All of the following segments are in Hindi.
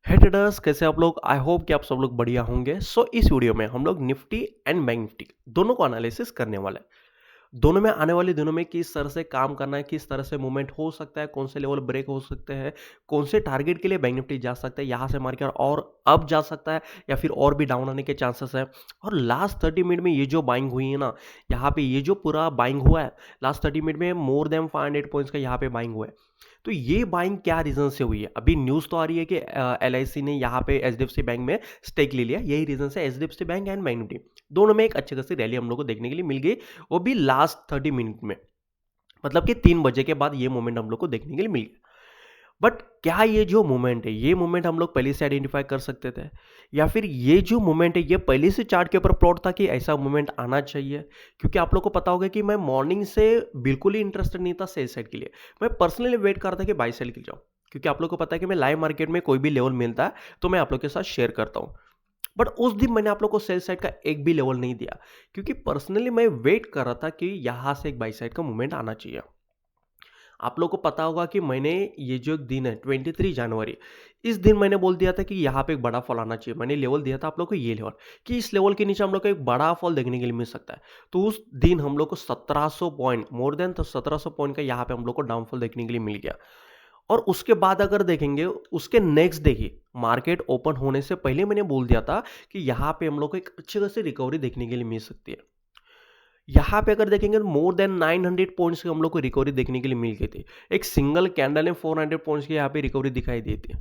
हे ट्रेडर्स, कैसे आप लोग? आई होप कि आप सब लोग बढ़िया होंगे। इस वीडियो में हम लोग निफ्टी एंड बैंक निफ्टी दोनों को एनालिसिस करने वाले हैं। दोनों में आने वाले दिनों में किस तरह से काम करना है, किस तरह से मूवमेंट हो सकता है, कौन से लेवल ब्रेक हो सकते हैं, कौन से टारगेट के लिए बैंक निफ्टी जा सकता है, यहाँ से मार्केट और अप जा सकता है या फिर और भी डाउन आने के चांसेस है। और लास्ट 30 मिनट में ये जो बाइंग हुई है ना, यहाँ पे ये जो पूरा बाइंग हुआ है लास्ट 30 मिनट में, मोर देन 500 पॉइंट्स का यहाँ पे बाइंग हुआ है। तो ये बाइंग क्या रीजन से हुई है? अभी न्यूज तो आ रही है कि LIC ने यहाँ पे HDFC बैंक में स्टेक ले लिया। यही रीजन से HDFC bank and bank Nifty दोनों में एक अच्छी खासी रैली हम लोग को देखने के लिए मिल गई, वो भी लास्ट 30 मिनट में। मतलब कि 3 बजे के बाद ये मोमेंट हम लोग को देखने के लिए मिल गया। बट क्या ये जो मोमेंट है, ये मोमेंट हम लोग पहले से आइडेंटिफाई कर सकते थे, या फिर ये जो मोमेंट है ये पहले से चार्ट के ऊपर प्लॉट था कि ऐसा मोमेंट आना चाहिए? क्योंकि आप लोग को पता होगा कि मैं मॉर्निंग से बिल्कुल ही इंटरेस्टेड नहीं था सेल साइड के लिए। मैं पर्सनली वेट कर रहा था कि बाई साइड के लिए जाऊँ, क्योंकि आप लोग को पता है कि मैं लाइव मार्केट में कोई भी लेवल मिलता है तो मैं आप लोग के साथ शेयर करता हूँ। बट उस दिन मैंने आप लोग को सेल साइड का एक भी लेवल नहीं दिया, क्योंकि पर्सनली मैं वेट कर रहा था कि यहाँ से एक बाई साइड का मूवमेंट आना चाहिए। आप लोग को पता होगा कि मैंने ये जो एक दिन है 23 जनवरी, इस दिन मैंने बोल दिया था कि यहाँ पे एक बड़ा फॉल आना चाहिए। मैंने लेवल दिया था आप लोग को, ये लेवल, कि इस लेवल के नीचे हम लोग को एक बड़ा फॉल देखने के लिए मिल सकता है। तो उस दिन हम लोग को 1700 पॉइंट, मोर देन तो 1700 पॉइंट का यहाँ पे हम लोग को डाउनफॉल देखने के लिए मिल गया। और उसके बाद अगर देखेंगे, उसके नेक्स्ट डे ही मार्केट ओपन होने से पहले मैंने बोल दिया था कि यहाँ पे हम लोग को एक अच्छी खासी रिकवरी देखने के लिए मिल सकती है। यहाँ पे अगर देखेंगे मोर देन 900 पॉइंट्स की हम लोग को रिकवरी देखने के लिए मिल गई थी। एक सिंगल कैंडल में 400 पॉइंट्स की यहाँ पे रिकवरी दिखाई दी थी।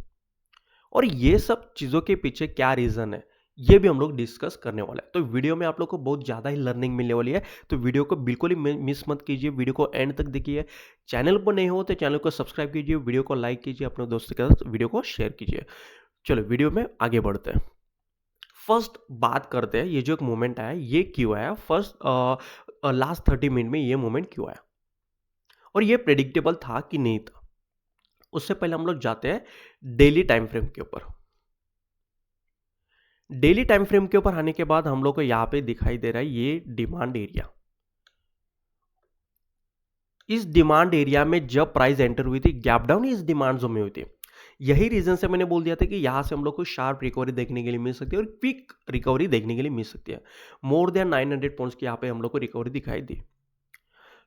और ये सब चीज़ों के पीछे क्या रीज़न है, ये भी हम लोग डिस्कस करने वाले हैं। तो वीडियो में आप लोग को बहुत ज़्यादा ही लर्निंग मिलने वाली है, तो वीडियो को बिल्कुल ही मिस मत कीजिए, वीडियो को एंड तक देखिए। चैनल पर नहीं हो तो चैनल को सब्सक्राइब कीजिए, वीडियो को लाइक कीजिए, अपने दोस्तों के साथ वीडियो को शेयर कीजिए। चलो वीडियो में आगे बढ़ते हैं। फर्स्ट बात करते हैं, ये जो एक मोमेंट आया ये क्यों आया। फर्स्ट लास्ट 30 मिनट में ये मोमेंट क्यों आया और ये प्रेडिक्टेबल था कि नहीं था। उससे पहले हम लोग जाते हैं डेली टाइम फ्रेम के ऊपर। डेली टाइम फ्रेम के ऊपर आने के बाद हम लोग को यहां पे दिखाई दे रहा है ये डिमांड एरिया। इस डिमांड एरिया में जब प्राइस एंटर हुई थी, गैप डाउन इस डिमांड जोन में हुई थी। यही रीजन से मैंने बोल दिया था कि यहां से हम लोग को शार्प रिकवरी देखने के लिए मिल सकती है और क्विक रिकवरी देखने के लिए मिल सकती है। मोर देन 900 पॉइंट्स की यहाँ पे हम लोग को रिकवरी दिखाई दी।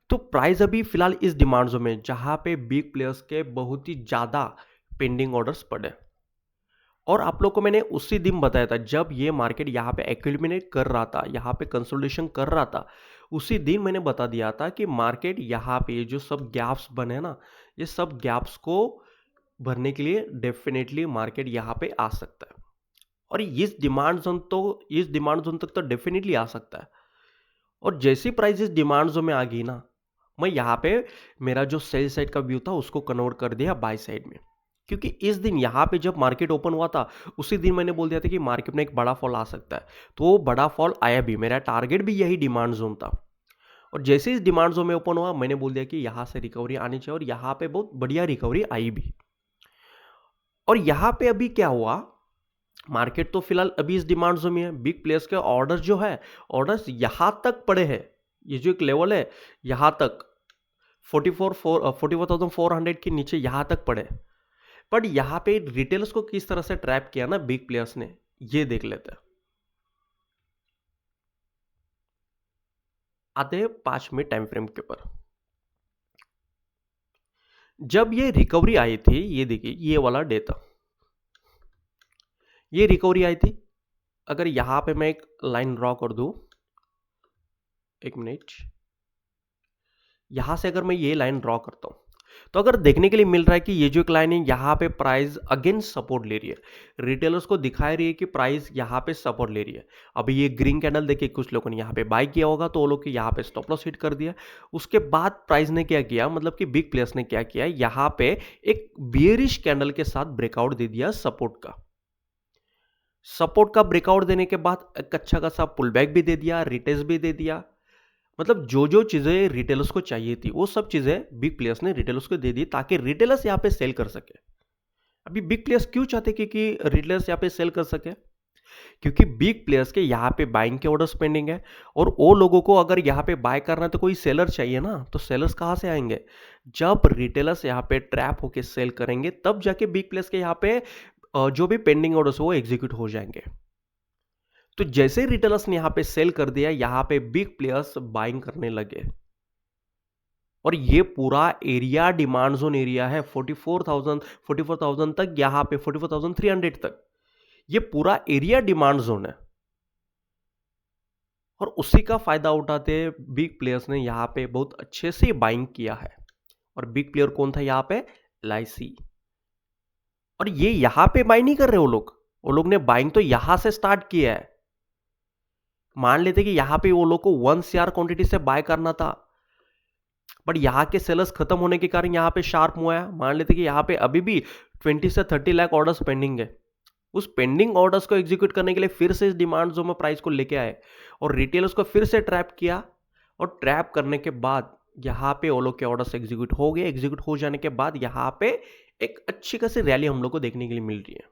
तो प्राइस अभी फिलहाल इस डिमांड जोन में, जहां पे बिग प्लेयर्स के बहुत ही ज्यादा पेंडिंग ऑर्डर्स पड़े। और आप लोग को मैंने उसी दिन बताया था जब ये मार्केट यहाँ पे एक्यूमुलेट कर रहा था, यहाँ पे कंसोलिडेशन कर रहा था, उसी दिन मैंने बता दिया था कि मार्केट यहाँ पे ये जो सब गैप्स बने ना, ये सब गैप्स को भरने के लिए डेफिनेटली मार्केट यहाँ पे आ सकता है। और इस डिमांड जोन तक तो डेफिनेटली आ सकता है। और जैसी प्राइस इस डिमांड जोन में आ गई ना, मैं यहाँ पे मेरा जो सेल साइड का व्यू था उसको कन्वर्ट कर दिया बाय साइड में। क्योंकि इस दिन यहाँ पे जब मार्केट ओपन हुआ था, उसी दिन मैंने बोल दिया था कि मार्केट में एक बड़ा फॉल आ सकता है। तो वो बड़ा फॉल आया भी, मेरा टारगेट भी यही डिमांड जोन था। और जैसे इस डिमांड जोन में ओपन हुआ, मैंने बोल दिया कि यहाँ से रिकवरी आनी चाहिए, और यहाँ पे बहुत बढ़िया रिकवरी आई भी। और यहाँ पे अभी क्या हुआ, मार्केट तो फिलहाल अभी इस डिमांड जोन में है। बिग प्लेयर्स के ऑर्डर्स जो है, ऑर्डर्स यहाँ तक पड़े हैं। ये जो एक लेवल है यहाँ तक 44,400 के नीचे यहाँ तक पड़े। बट यहाँ पे रिटेलर्स को किस तरह से ट्रैप किया ना बिग प्लेयर्स ने, ये देख लेते हैं। आते हैं 5 मिनट टाइम फ्रेम के ऊपर। जब ये रिकवरी आई थी, ये देखिए ये वाला डे था, ये रिकवरी आई थी। अगर यहां पे मैं एक लाइन ड्रॉ कर दूं, एक मिनट, यहां से अगर मैं ये लाइन ड्रॉ करता हूं, तो अगर देखने के लिए मिल रहा है कि ये जो एक लाइन है यहाँ पे प्राइस अगेंस्ट सपोर्ट ले रही है, रिटेलर्स को दिखा रही है कि प्राइस यहाँ पे सपोर्ट ले रही है। अभी ये ग्रीन कैंडल देखिए, कुछ लोगों ने यहाँ पे बाय किया होगा तो वो लोग यहाँ पे स्टॉप लॉस हिट कर दिया। उसके बाद प्राइस ने क्या किया, मतलब कि बिग प्लेयर्स ने क्या किया, यहाँ पे एक बियरिश कैंडल के साथ ब्रेकआउट दे दिया सपोर्ट का। सपोर्ट का ब्रेकआउट देने के बाद एक अच्छा खासा पुल बैक भी दे दिया, रिटेस्ट भी दे दिया। मतलब जो जो चीजें रिटेलर्स को चाहिए थी वो सब चीजें बिग प्लेयर्स ने रिटेलर्स को दे दी, ताकि रिटेलर्स यहाँ पे सेल कर सके। अभी बिग प्लेयर्स क्यों चाहते कि रिटेलर्स यहाँ पे सेल कर सके, क्योंकि बिग प्लेयर्स के यहाँ पे बाइंग के ऑर्डर्स पेंडिंग है। और वो लोगों को अगर यहाँ पे बाय करना है तो कोई सेलर चाहिए ना, तो सेलर्स कहाँ से आएंगे? जब रिटेलर्स यहाँ पे ट्रैप होके सेल करेंगे, तब जाके बिग प्लेयर्स के यहाँ पे जो भी पेंडिंग ऑर्डर्स वो एग्जीक्यूट हो जाएंगे। तो जैसे रिटेलर्स ने यहां पे सेल कर दिया, यहां पे बिग प्लेयर्स बाइंग करने लगे और ये पूरा एरिया डिमांड जोन एरिया है। 44,000 तक, यहां पे 44,300 तक ये पूरा एरिया डिमांड जोन है और उसी का फायदा उठाते बिग प्लेयर्स ने यहां पे बहुत अच्छे से बाइंग किया है। और बिग प्लेयर कौन था यहां पे? एलआईसी। और ये यहां पे बाई नहीं कर रहे वो लोग ने बाइंग तो यहां से स्टार्ट किया है। मान लेते कि यहां पे वो लोग को 1 CR क्वांटिटी से बाय करना था, बट यहां के सेलर्स खत्म होने के कारण यहां पे शार्प मूव आया। मान लेते कि यहां पे अभी भी 20 से 30 लाख ऑर्डर्स पेंडिंग है। उस पेंडिंग ऑर्डर्स को एग्जीक्यूट करने के लिए फिर से इस डिमांड जोन में प्राइस को लेके आए और रिटेलर्स को फिर से ट्रैप किया। और ट्रैप करने के बाद यहां पे वो लोग के ऑर्डर्स एग्जीक्यूट हो गए। एग्जीक्यूट हो जाने के बाद यहां पे एक अच्छी खासी रैली हम लोग को देखने के लिए मिल रही है।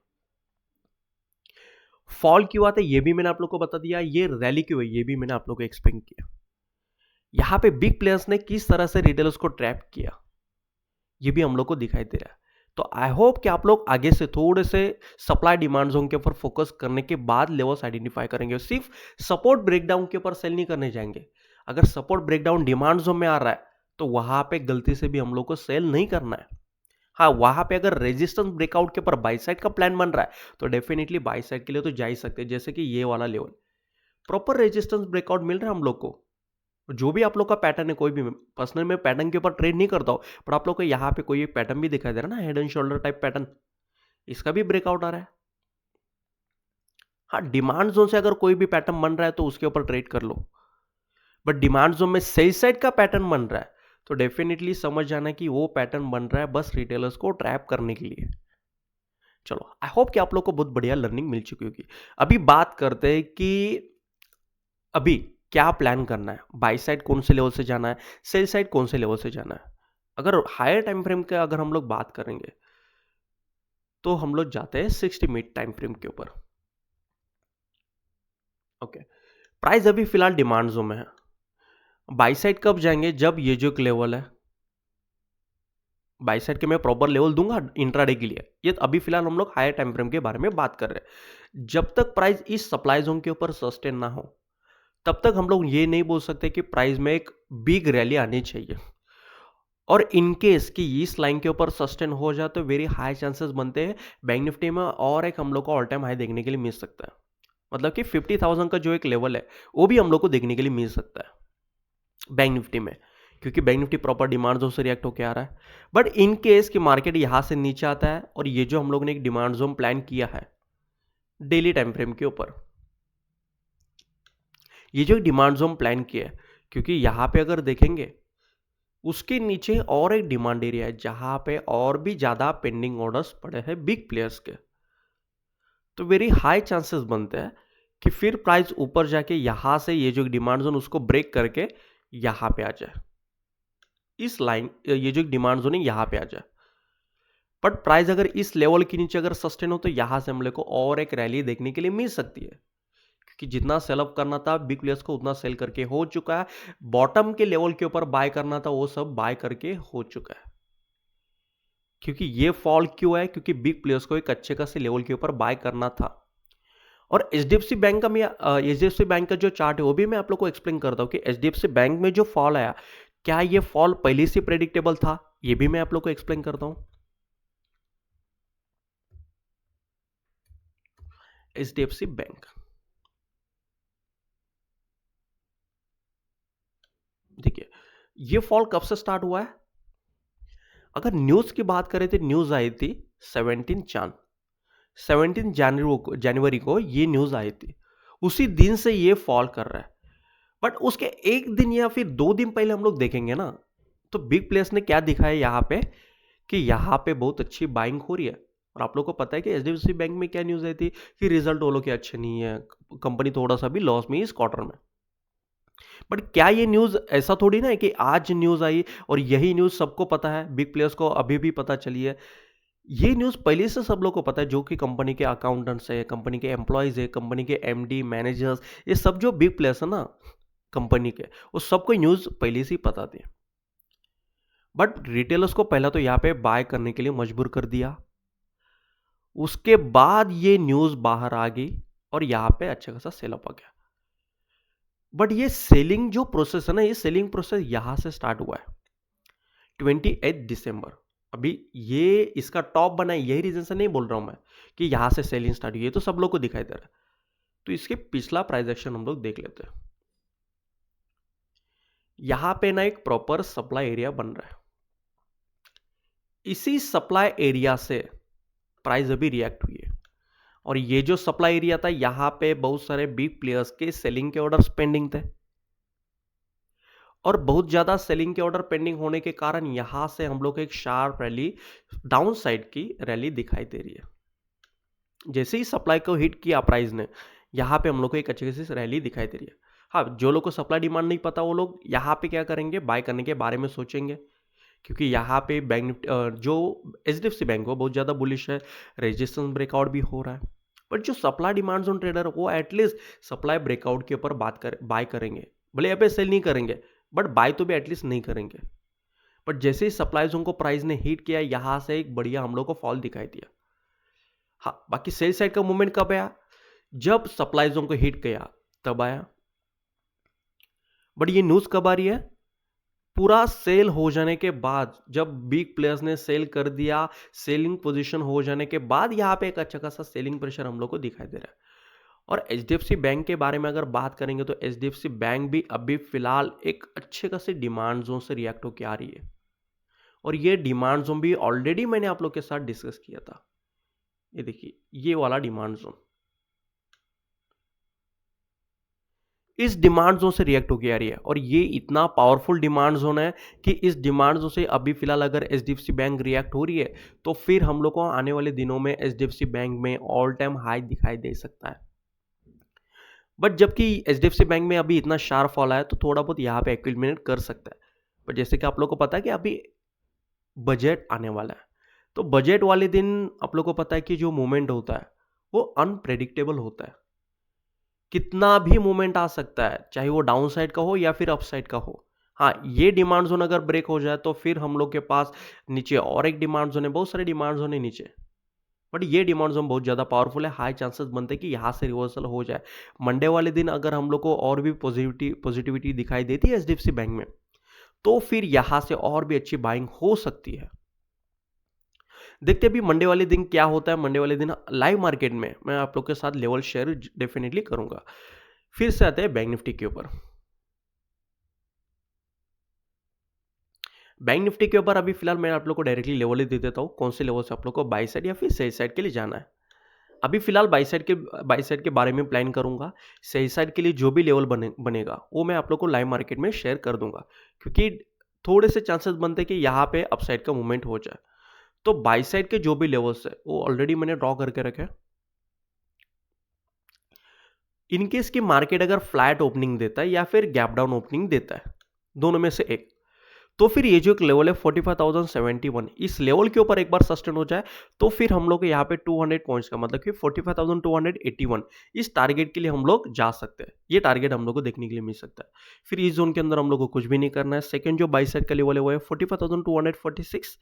फॉल क्यों आता है ये भी मैंने आप लोग को बता दिया, ये रैली क्यों है ये भी मैंने आप लोग को एक्सप्लेन किया। यहां पे बिग प्लेयर्स ने किस तरह से रिटेलर्स को ट्रैप किया ये भी हम लोग को दिखाई दे रहा है। तो आई होप कि आप लोग आगे से थोड़े से सप्लाई डिमांड जोन के ऊपर फोकस करने के बाद लेवल्स आइडेंटिफाई करेंगे। सिर्फ सपोर्ट ब्रेकडाउन के ऊपर सेल नहीं करने जाएंगे। अगर सपोर्ट ब्रेकडाउन डिमांड जोन में आ रहा है तो वहां पे गलती से भी हम लोग को सेल नहीं करना है। हाँ, वहां पे अगर रेजिस्टेंस ब्रेकआउट के ऊपर बाई साइड का प्लान बन रहा है तो डेफिनेटली बाई साइड के लिए तो जा ही सकते हैं। जैसे कि ये वाला लेवल प्रॉपर रेजिस्टेंस ब्रेकआउट मिल रहा है हम लोग को। जो भी आप लोग का पैटर्न है, कोई भी, पर्सनल में पैटर्न के ऊपर ट्रेड नहीं करता हूं, पर आप लोग को यहाँ पे कोई पैटर्न भी दिखाई दे रहा है ना, head and shoulder type pattern, इसका भी ब्रेकआउट आ रहा है। हाँ, डिमांड जोन से अगर कोई भी पैटर्न बन रहा है तो उसके ऊपर ट्रेड कर लो, बट डिमांड जोन में सेल साइड का पैटर्न बन रहा है तो डेफिनेटली समझ जाना कि वो पैटर्न बन रहा है बस रिटेलर्स को ट्रैप करने के लिए। चलो, आई होप कि आप लोग को बहुत बढ़िया लर्निंग मिल चुकी होगी। अभी बात करते हैं कि अभी क्या प्लान करना है, बाई साइड कौन से लेवल से जाना है, सेल साइड कौन से लेवल से जाना है। अगर हायर टाइम फ्रेम के अगर हम लोग बात करेंगे तो हम लोग जाते हैं 60 मिनट टाइम फ्रेम के ऊपर। ओके, प्राइस अभी फिलहाल डिमांड जोन में है। बाई साइड कब जाएंगे? जब ये जो लेवल है, बाई साइड के मैं प्रॉपर लेवल दूंगा इंट्राडे के लिए। ये अभी फिलहाल हम लोग हायर टाइम फ्रेम के बारे में बात कर रहे हैं। जब तक प्राइस इस सप्लाई जोन के ऊपर सस्टेन ना हो तब तक हम लोग ये नहीं बोल सकते कि प्राइस में एक बिग रैली आनी चाहिए। और इनकेस कि इस लाइन के ऊपर सस्टेन हो जाए तो वेरी हाई चांसेस बनते हैं बैंक निफ्टी में और एक हम लोग को ऑल टाइम हाई देखने के लिए मिल सकता है। मतलब कि 50,000 का जो एक लेवल है वो भी हम लोग को देखने के लिए मिल सकता है बैंक निफ्टी में, क्योंकि bank Nifty proper demand zone से रिएक्ट होकर आ रहा है। बट इन केस कि मार्केट यहां से नीचे आता है और ये जो हम लोग ने एक डिमांड जोन प्लान किया है डेली टाइम फ्रेम के ऊपर, ये जो डिमांड जोन प्लान किया है, क्योंकि यहां पे अगर देखेंगे उसके नीचे और एक डिमांड एरिया है जहां पे और भी ज्यादा पेंडिंग ऑर्डर्स पड़े हैं बिग प्लेयर्स के। तो वेरी हाई चांसेस बनते हैं कि फिर प्राइस ऊपर जाके यहां से ये जो डिमांड जोन उसको ब्रेक करके यहां पे आ जाए, इस लाइन, ये जो डिमांड जोन है यहां पे आ जाए। बट प्राइस अगर इस लेवल के नीचे अगर सस्टेन हो तो यहां से हम लोग को और एक रैली देखने के लिए मिल सकती है, कि जितना सेल अप करना था बिग प्लेयर्स को उतना सेल करके हो चुका है। बॉटम के लेवल के ऊपर बाय करना था वो सब बाय करके हो चुका है। क्योंकि ये फॉल क्यों है? क्योंकि बिग प्लेयर्स को एक अच्छे खासे लेवल के ऊपर बाय करना था। और एचडीएफसी बैंक का मैं एचडीएफसी बैंक का जो चार्ट है वो भी मैं आप लोग को एक्सप्लेन करता हूं कि एचडीएफसी बैंक में जो फॉल आया, क्या ये फॉल पहले से प्रेडिक्टेबल था? ये भी मैं आप लोग को एक्सप्लेन करता हूं। एचडीएफसी बैंक, देखिए ये फॉल कब से स्टार्ट हुआ है। अगर न्यूज की बात करें तो न्यूज आई थी 17 जनवरी को ये न्यूज आई थी। उसी दिन से ये फॉल कर रहा है। बट उसके एक दिन या फिर 2 दिन पहले हम लोग देखेंगे ना, तो बिग प्लेयर्स ने क्या दिखाया यहाँ पे कि यहाँ पे बहुत अच्छी बाइंग हो रही है। और आप लोग को पता है कि एचडीएफसी बैंक में क्या न्यूज आई थी कि रिजल्ट वो लोग के अच्छे नहीं है, कंपनी थोड़ा सा भी लॉस में इस क्वार्टर में। बट क्या ये न्यूज ऐसा थोड़ी ना है कि आज न्यूज आई और यही न्यूज सबको पता है, बिग प्लेयर्स को अभी भी पता चली है। ये न्यूज पहले से सब लोग को पता है, जो कि कंपनी के अकाउंटेंट्स है, कंपनी के एम्प्लॉयज है, कंपनी के एमडी मैनेजर्स, ये सब जो बिग प्लेयर्स है ना कंपनी के, वो सबको न्यूज पहले से ही पता थी। बट रिटेलर्स को पहला तो यहाँ पे बाय करने के लिए मजबूर कर दिया। उसके बाद ये न्यूज़ बाहर आ गई और यहाँ पे अच्छा खासा सेल अप आ गया। बट ये सेलिंग जो प्रोसेस है ना, ये सेलिंग प्रोसेस यहाँ से स्टार्ट हुआ है 28 दिसंबर। अभी ये इसका टॉप बना है, यही रीजन से नहीं बोल रहा हूं मैं कि यहां से सेलिंग स्टार्ट हुई, ये तो सब लोग को दिखाई दे रहा है। तो इसके पिछला प्राइस एक्शन हम लोग देख लेते हैं। यहां पे ना एक प्रॉपर सप्लाई एरिया बन रहा है, इसी सप्लाई एरिया से प्राइस अभी रिएक्ट हुई है। और ये जो सप्लाई एरिया था, यहां पे बहुत सारे बिग प्लेयर्स के सेलिंग के ऑर्डर पेंडिंग थे और बहुत ज्यादा सेलिंग के ऑर्डर पेंडिंग होने के कारण यहां से हम लोग एक शार्प रैली, डाउन साइड की रैली दिखाई दे रही है। जैसे ही सप्लाई को हिट किया प्राइस ने, यहां पे हम लोग को एक अच्छी खासी रैली दिखाई दे रही है। हाँ, जो लोग को सप्लाई डिमांड नहीं पता वो लोग यहाँ पे क्या करेंगे, बाय करने के बारे में सोचेंगे, क्योंकि यहाँ पे बैंक जो HDFC बैंक हो बहुत ज़्यादा बुलिश है, रेजिस्टेंस ब्रेकआउट भी हो रहा है। बट जो सप्लाई डिमांड जोन ट्रेडर वो एटलीस्ट सप्लाई ब्रेकआउट के ऊपर बाय करेंगे, भले यहाँ पे सेल नहीं करेंगे बट बाय तो भी एटलीस्ट नहीं करेंगे। बट जैसे ही सप्लाई जोन को प्राइस ने हिट किया, यहाँ से एक बढ़िया हम लोग को फॉल दिखाई दिया। हाँ, बाकी सेल साइड का मूवमेंट कब आया, जब सप्लाई जोन को हिट किया तब आया। बट ये न्यूज कब आ रही है, पूरा सेल हो जाने के बाद, जब बिग प्लेयर्स ने सेल कर दिया, सेलिंग पोजीशन हो जाने के बाद यहां पे एक अच्छा खासा सेलिंग प्रेशर हम लोग को दिखाई दे रहा है। और HDFC बैंक के बारे में अगर बात करेंगे तो HDFC बैंक भी अभी फिलहाल एक अच्छे खासे डिमांड जोन से रिएक्ट होकर आ रही है। और ये डिमांड जोन भी ऑलरेडी मैंने आप लोग के साथ डिस्कस किया था। ये देखिए, ये वाला डिमांड जोन इस डिमांड जोन से रिएक्ट होकर आ रही है और ये इतना पावरफुल डिमांड जोन है कि इस डिमांड जोन से अभी फिलहाल अगर HDFC बैंक रिएक्ट हो रही है तो फिर हम लोग को आने वाले दिनों में HDFC बैंक में ऑल टाइम हाई दिखाई दे सकता है। बट जबकि HDFC बैंक में अभी इतना शार्प फॉल आया तो थोड़ा बहुत यहाँ पे एक्यूमुलेट कर सकता है। बट जैसे कि आप लोग को पता है कि अभी बजट आने वाला है, तो बजट वाले दिन आप लोग को पता है कि जो मूवमेंट होता है वो अनप्रेडिक्टेबल होता है, कितना भी मूवमेंट आ सकता है, चाहे वो डाउन साइड का हो या फिर अप साइड का हो। हाँ, ये डिमांड जोन अगर ब्रेक हो जाए तो फिर हम लोग के पास नीचे और एक डिमांड जोन है, बहुत सारे डिमांड जोन है नीचे। बट ये डिमांड जोन बहुत ज़्यादा पावरफुल है, हाई चांसेस बनते हैं कि यहाँ से रिवर्सल हो जाए। मंडे वाले दिन अगर हम लोग को और भी पॉजिटिविटी दिखाई देती है HDFC बैंक में, तो फिर यहाँ से और भी अच्छी बाइंग हो सकती है। देखते हैं अभी मंडे वाले दिन क्या होता है। मंडे वाले दिन लाइव मार्केट में मैं आप लोग के साथ लेवल शेयर डेफिनेटली करूंगा। फिर से आते हैं बैंक निफ्टी के ऊपर। बैंक निफ्टी के ऊपर अभी फिलहाल मैं आप लोग को डायरेक्टली लेवल ही दे देता हूँ, कौन से लेवल से आप लोग को बाई साइड या फिर सेल साइड के लिए जाना है। अभी फिलहाल बाई साइड के बारे में प्लान करूंगा। सेल साइड के लिए जो भी लेवल बनेगा वो मैं आप लोग को लाइव मार्केट में शेयर कर दूंगा, क्योंकि थोड़े से चांसेस बनते हैं कि यहाँ पे अपसाइड का मूवमेंट हो जाए। तो बाई साइड के जो भी लेवल्स है वो ऑलरेडी मैंने ड्रॉ करके रखे हैं। इनकेस की मार्केट अगर फ्लैट ओपनिंग देता है या फिर गैप डाउन ओपनिंग देता है, दोनों में से एक, तो फिर ये जो एक लेवल है 45,071, इस लेवल के ऊपर एक बार सस्टेन हो जाए तो फिर हम लोग यहाँ पे 200 पॉइंट्स का मतलब कि 45,281, इस टारगेट के लिए हम लोग जा सकते हैं। ये टारगेट हम लोग को देखने के लिए मिल सकता है। फिर इस जोन के अंदर हम लोग को कुछ भी नहीं करना है। सेकंड जो बाई साइड का लेवल है वो है 45,246,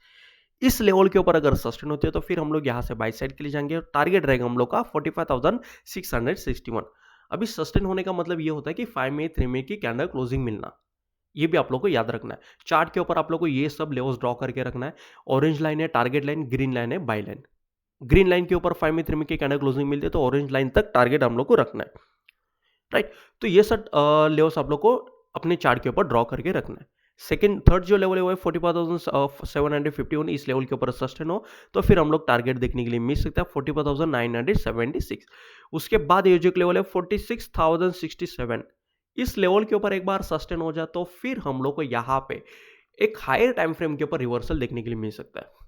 इस लेवल के ऊपर अगर सस्टेन होते हैं तो फिर हम लोग यहाँ से बाई साइड के लिए जाएंगे और टारगेट रहेगा हम लोग का 45,661। अभी सस्टेन होने का मतलब ये होता है कि 5 में 3 में की कैंडल क्लोजिंग मिलना, ये भी आप लोग को याद रखना है। चार्ट के ऊपर आप लोग को ये सब लेवल्स ड्रॉ करके रखना है। ऑरेंज लाइन है टारगेट लाइन, ग्रीन लाइन है बाई लाइन। ग्रीन लाइन के ऊपर 5 में 3 में की कैंडल क्लोजिंग मिलती है तो ऑरेंज लाइन तक टारगेट हम लोग को रखना है, राइट। तो ये सब लेवल्स आप लोग को अपने चार्ट के ऊपर ड्रॉ करके रखना है। थर्ड जो लेवल है वो है 45,751, इस लेवल के ऊपर सस्टेन हो तो फिर हम लोग टारगेट देखने के लिए मिल सकता है 45,976। उसके बाद ये जो लेवल है 46,067, इस लेवल के ऊपर एक बार सस्टेन हो जाए तो फिर हम लोग को यहाँ पे एक हायर टाइम फ्रेम के ऊपर रिवर्सल देखने के लिए मिल सकता है।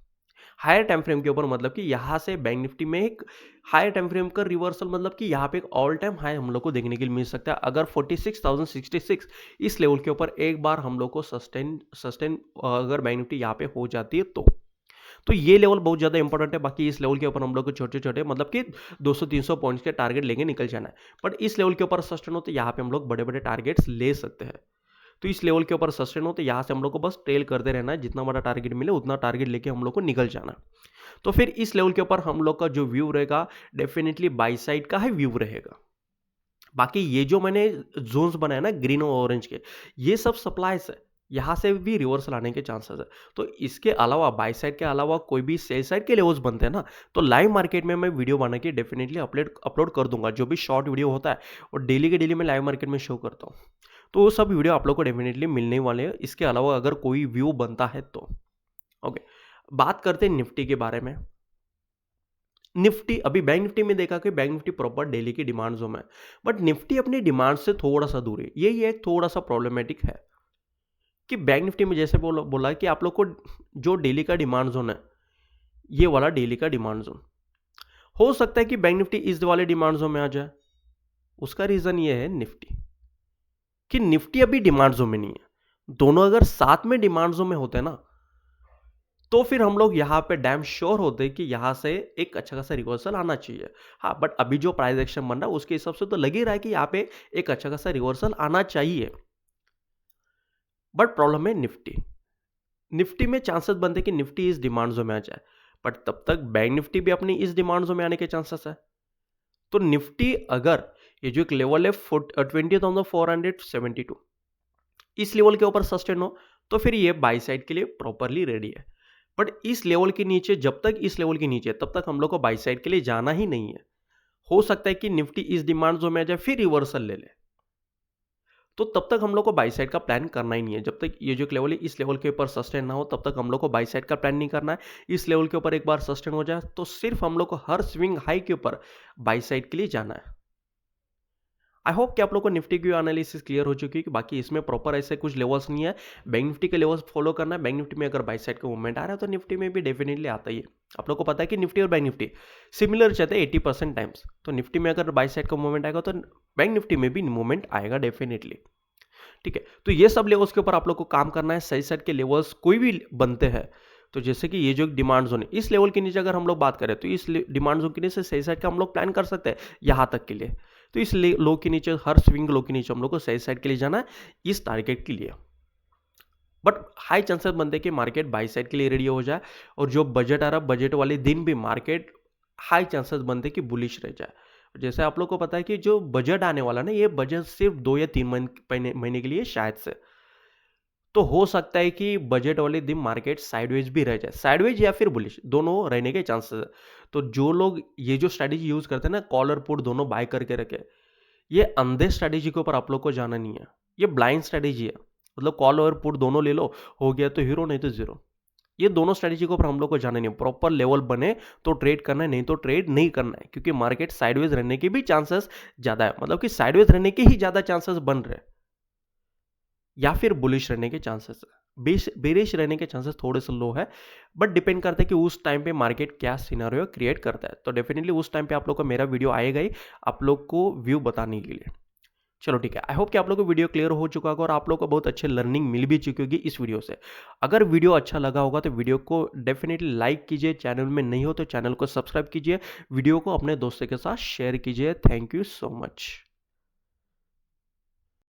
हायर टाइम फ्रेम के ऊपर मतलब कि यहाँ से बैंक निफ्टी में एक हायर टाइम फ्रेम का रिवर्सल, मतलब कि यहाँ पे एक ऑल टाइम हाई हम लोग को देखने के लिए मिल सकता है अगर 46,066 इस लेवल के ऊपर एक बार हम लोग को सस्टेन अगर बैंक निफ्टी यहाँ पे हो जाती है तो ये लेवल बहुत ज़्यादा इंपॉर्टेंट है। बाकी इस लेवल के ऊपर हम लोग को छोटे छोटे मतलब कि 200-300 पॉइंट्स के टारगेट लेके निकल जाना है। बट इस लेवल के ऊपर सस्टेन हो तो यहाँ पे हम लोग बड़े बड़े टारगेट्स ले सकते हैं। तो इस लेवल के ऊपर सस्टेन हो तो यहाँ से हम लोग को बस ट्रेल करते रहना है, जितना बड़ा टारगेट मिले उतना टारगेट लेके हम लोग को निकल जाना है। तो फिर इस लेवल के ऊपर हम लोग का जो व्यू रहेगा डेफिनेटली बाई साइड का ही व्यू रहेगा। बाकी ये जो मैंने जोन्स बनाए ना ग्रीन और ऑरेंज के, ये सब सप्लाईज है, यहाँ से भी रिवर्सल आने के चांसेस है। तो इसके अलावा बाई साइड के अलावा कोई भी सेल साइड के लेवल्स बनते हैं ना, तो लाइव मार्केट में मैं वीडियो बना के डेफिनेटली अपलोड कर दूंगा। जो भी शॉर्ट वीडियो होता है और डेली के डेली मैं लाइव मार्केट में शो करता हूँ, तो वो सब वीडियो आप लोग को डेफिनेटली मिलने वाले हैं। इसके अलावा अगर कोई व्यू बनता है तो ओके। बात करते हैं निफ्टी के बारे में। निफ्टी अभी बैंक निफ्टी में देखा कि बैंक निफ्टी प्रॉपर डेली की डिमांड जोन में है, बट निफ्टी अपनी डिमांड से थोड़ा सा दूर है। यही एक थोड़ा सा प्रॉब्लमेटिक है कि बैंक निफ्टी में जैसे बोला कि आप लोग को जो डेली का डिमांड जोन है, ये वाला डेली का डिमांड जोन हो सकता है कि बैंक निफ्टी इस वाले डिमांड जोन में आ जाए। उसका रीजन ये है निफ्टी कि निफ्टी अभी डिमांड जोन में नहीं है। दोनों अगर साथ में डिमांड जोन में होते हैं ना, तो फिर हम लोग यहाँ पे डैम श्योर होते कि यहाँ से एक अच्छा खासा रिवर्सल आना चाहिए। हाँ, बट अभी जो प्राइस एक्शन बन रहा है उसके हिसाब से तो लग ही रहा है कि यहाँ पे एक अच्छा खासा रिवर्सल आना चाहिए। बट प्रॉब्लम है निफ्टी में चांसेस बनते कि निफ्टी इस डिमांड जोन में आ जाए, बट तब तक बैंक निफ्टी भी अपनी इस डिमांड जोन में आने के चांसेस है। तो निफ्टी अगर ये जो एक लेवल है 20,472 इस लेवल के ऊपर सस्टेन हो, तो फिर ये बाई साइड के लिए प्रॉपरली रेडी है। बट इस लेवल के नीचे, जब तक इस लेवल के नीचे, तब तक हम लोग को बाई साइड के लिए जाना ही नहीं है। हो सकता है कि निफ्टी इस डिमांड जोन में आ जाए फिर रिवर्सल ले ले, तो तब तक हम लोग को बाई साइड का प्लान करना ही नहीं है। जब तक ये जो लेवल है इस लेवल के ऊपर सस्टेन ना हो, तब तक हम लोग को बाई साइड का प्लान नहीं करना है। इस लेवल के ऊपर एक बार सस्टेन हो जाए तो सिर्फ हम लोग को हर स्विंग हाई के ऊपर बाई साइड के लिए जाना है। आई होप कि आप लोग को निफ्टी की एनालिसिस क्लियर हो चुकी है कि बाकी इसमें प्रॉपर ऐसे कुछ लेवल्स नहीं है। बैंक निफ्टी के लेवल्स फॉलो करना है। बैंक निफ्टी में अगर बाई साइड का मूवमेंट आ रहा है तो निफ्टी में भी डेफिनेटली आता ही है। आप लोग को पता है कि निफ्टी और बैंक निफ्टी सिमिलर चलते हैं 80% टाइम्स। तो निफ्टी में अगर बाई साइड का मूवमेंट आएगा तो बैंक निफ्टी में भी मूवमेंट आएगा डेफिनेटली। ठीक है, तो ये सब लेवल्स के ऊपर आप लोग को काम करना है। सही साइड के लेवल्स कोई भी बनते हैं, तो जैसे कि ये जो डिमांड जोन है इस लेवल के नीचे अगर हम लोग बात करें तो इस डिमांड जोन के नीचे सही साइड का हम लोग प्लान कर सकते हैं यहाँ तक के लिए। तो इस लो के नीचे, हर स्विंग लो के नीचे हम लोग को सही साइड के लिए जाना है इस टारगेट के लिए। बट हाई चांसेस बनते हैं कि मार्केट बाई साइड के लिए रेडी हो जाए, और जो बजट आ रहा है बजट वाले दिन भी मार्केट हाई चांसेस बनते हैं कि बुलिश रह जाए। जैसे आप लोग को पता है कि जो बजट आने वाला ना, ये बजट सिर्फ 2 या 3 महीने के लिए शायद से, तो हो सकता है कि बजट वाले दिन मार्केट साइडवेज भी रह जाए, साइडवेज या फिर बुलिश दोनों रहने के चांसेस है। तो जो लोग ये जो स्ट्रैटेजी यूज करते हैं ना, कॉल और पुट दोनों बाय करके रखे, ये अंधे स्ट्रैटेजी के ऊपर आप लोग को जाना नहीं है। ये ब्लाइंड स्ट्रैटेजी है, मतलब कॉल और पुट दोनों ले लो, हो गया तो हीरो नहीं तो जीरो। ये दोनों स्ट्रैटेजी के ऊपर हम लोग को जाना नहीं है। प्रॉपर लेवल बने तो ट्रेड करना है, नहीं तो ट्रेड नहीं करना है, क्योंकि मार्केट साइडवेज रहने के भी चांसेस ज्यादा है। मतलब कि साइडवेज रहने के ही ज्यादा चांसेस बन रहे हैं, या फिर बुलिश रहने के चांसेस है। बेरिश रहने के चांसेस थोड़े से लो है, बट डिपेंड करता है कि उस टाइम पे मार्केट क्या सिनेरियो क्रिएट करता है। तो डेफिनेटली उस टाइम पे आप लोग को मेरा वीडियो आएगा ही, आप लोग को व्यू बताने के लिए। चलो ठीक है, आई होप कि आप लोग को वीडियो क्लियर हो चुका होगा और आप लोग को बहुत अच्छे लर्निंग मिल भी चुकी होगी इस वीडियो से। अगर वीडियो अच्छा लगा होगा तो वीडियो को डेफिनेटली लाइक कीजिए, चैनल में नहीं हो तो चैनल को सब्सक्राइब कीजिए, वीडियो को अपने दोस्तों के साथ शेयर कीजिए। Thank you so much.